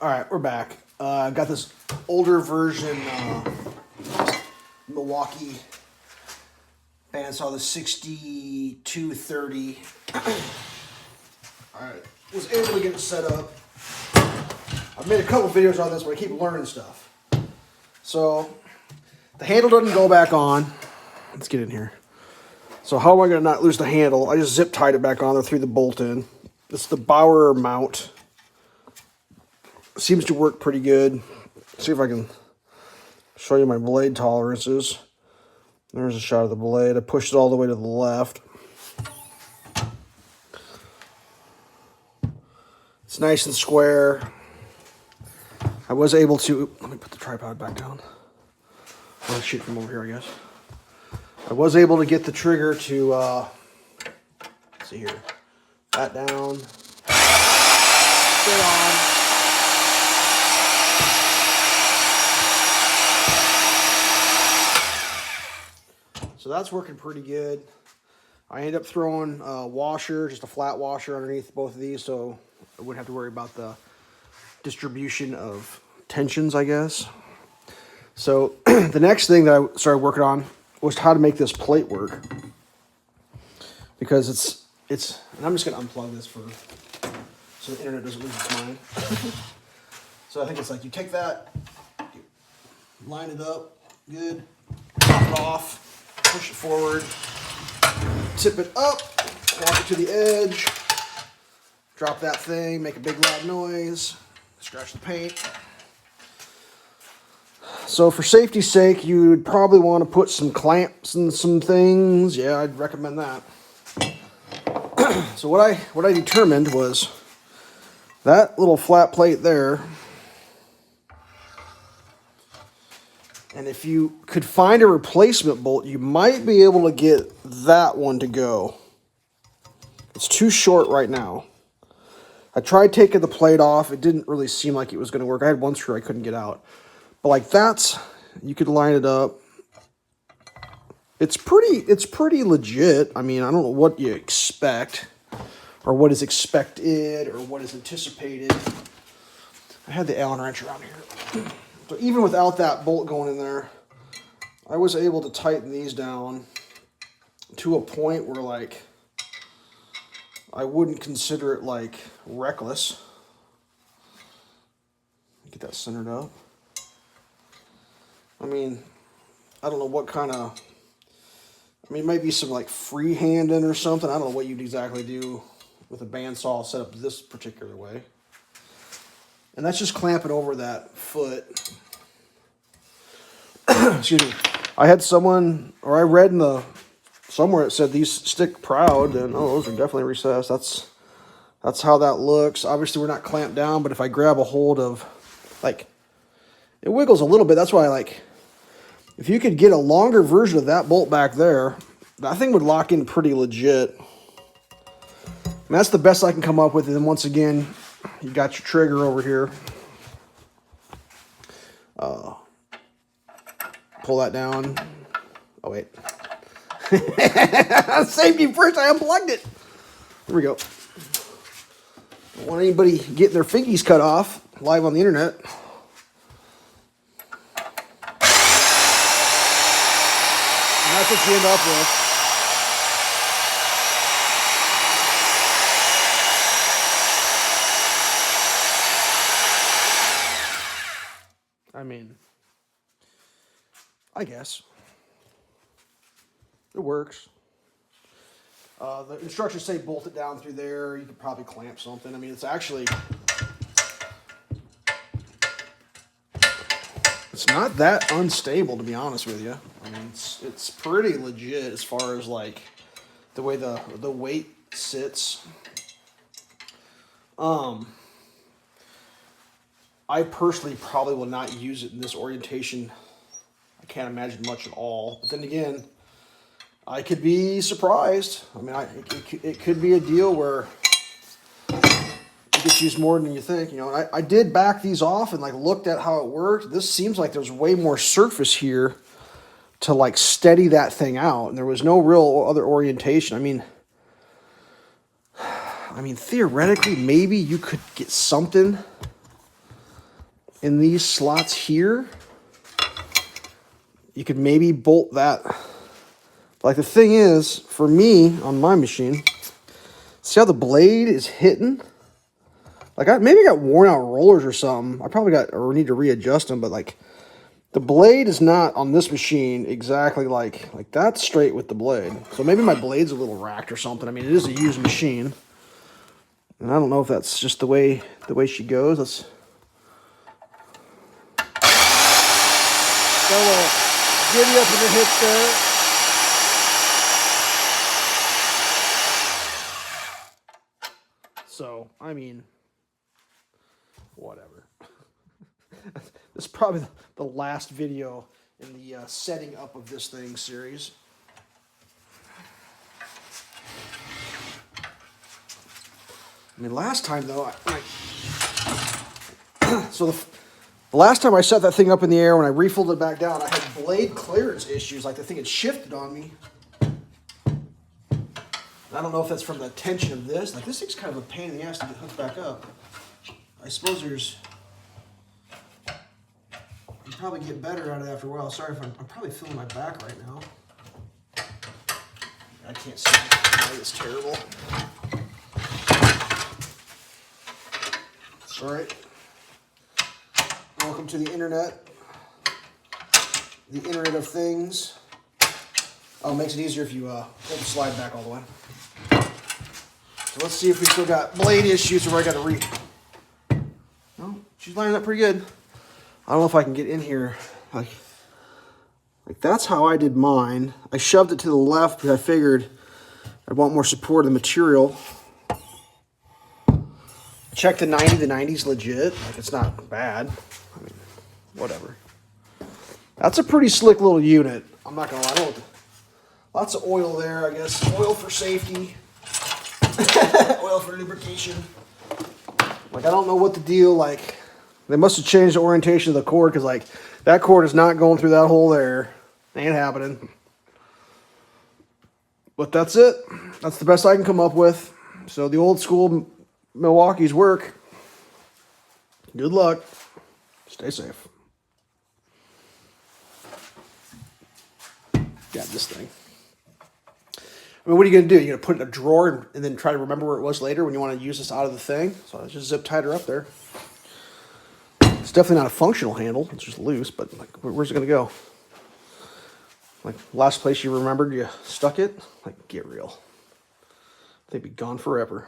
All right, we're back. I've got this older version Milwaukee Bandsaw, the 6230. All right, was able to get it set up. I've made a couple videos on this, but I keep learning stuff. So the handle doesn't go back on. Let's get in here. So how am I going to not lose the handle? I just zip tied it back on there, threw the bolt in. This is the Bauer mount. Seems to work pretty good. See if I can show you my blade tolerances. There's a shot of the blade. I pushed it all the way to the left. It's nice and square. I was able to, let me put the tripod back down. I'll shoot from over here, I guess. I was able to get the trigger to, let's see here, that down, straight on. So that's working pretty good. I ended up throwing a washer, just a flat washer underneath both of these, so I wouldn't have to worry about the distribution of tensions, I guess. So the next thing that I started working on was how to make this plate work. Because it's and I'm just gonna unplug this so the internet doesn't lose its mind. So I think it's like you take that, you line it up, good, pop it off, push it forward, tip it up, walk it to the edge, drop that thing, make a big loud noise, scratch the paint. So for safety's sake, you'd probably want to put some clamps and some things. Yeah, I'd recommend that. So what I determined was that little flat plate there, and if you could find a replacement bolt, you might be able to get that one to go. It's too short right now. I tried taking the plate off. It didn't really seem like it was going to work. I had one screw I couldn't get out. But like that's, you could line it up. It's pretty legit. I mean, I don't know what you expect or what is expected or what is anticipated. I had the Allen wrench around here. So even without that bolt going in there, I was able to tighten these down to a point where like I wouldn't consider it like reckless. Get that centered up. I mean, I don't know what kind of, I mean, it might be some like freehanding or something. I don't know what you'd exactly do with a bandsaw set up this particular way. And that's just clamping over that foot. Excuse me. I had someone, or I read in somewhere it said these stick proud, and oh, those are definitely recessed. That's how that looks. Obviously, we're not clamped down, but if I grab a hold of, like, it wiggles a little bit. That's why I like, if you could get a longer version of that bolt back there, that thing would lock in pretty legit. And that's the best I can come up with. And then once again, you got your trigger over here. Pull that down. Oh, wait. Safety first, I unplugged it. Here we go. Don't want anybody getting their fingies cut off live on the internet. And that's what you end up with. I mean, I guess. It works. The instructions say bolt it down through there. You could probably clamp something. I mean, it's actually, it's not that unstable, to be honest with you. I mean, it's pretty legit as far as like the way the weight sits. I personally probably will not use it in this orientation. I can't imagine much at all. But then again, I could be surprised. I mean, it could be a deal where it gets used more than you think. You know, and I did back these off and like looked at how it worked. This seems like there's way more surface here to like steady that thing out, and there was no real other orientation. I mean, theoretically, maybe you could get something in these slots here, you could maybe bolt that. Like the thing is, for me, on my machine, see how the blade is hitting? Like maybe I got worn out rollers or something. I probably or need to readjust them, but like the blade is not on this machine exactly like that's straight with the blade. So maybe my blade's a little racked or something. I mean, it is a used machine. And I don't know if that's just the way she goes. Let's got a little giddy up in the hips there. So, I mean, whatever. This is probably the last video in the setting up of this thing series. I mean, last time though, so the last time I set that thing up in the air, when I refilled it back down, I had blade clearance issues. Like the thing had shifted on me. I don't know if that's from the tension of this. Like this thing's kind of a pain in the ass to get hooked back up. I suppose you probably get better at it after a while. Sorry if I'm probably feeling my back right now. I can't see it. It's terrible. It's all right. Welcome to the internet. The internet of things. Oh, it makes it easier if you hold the slide back all the way. So let's see if we still got blade issues or I got to No, she's lining up pretty good. I don't know if I can get in here. Like that's how I did mine. I shoved it to the left because I figured I'd want more support of the material. Check the 90. The 90's legit. Like it's not bad. I mean, whatever. That's a pretty slick little unit. I'm not gonna lie. Lots of oil there, I guess. Oil for safety. Oil for lubrication. Like I don't know what the deal. Like they must have changed the orientation of the cord because like that cord is not going through that hole there. Ain't happening. But that's it. That's the best I can come up with. So the old school Milwaukee's work. Good luck. Stay safe. Got this thing. I mean, what are you going to do? You're going to put it in a drawer and then try to remember where it was later when you want to use this out of the thing? So I just zip tied her up there. It's definitely not a functional handle. It's just loose, but like, where's it going to go? Like, last place you remembered you stuck it? Like, get real. They'd be gone forever.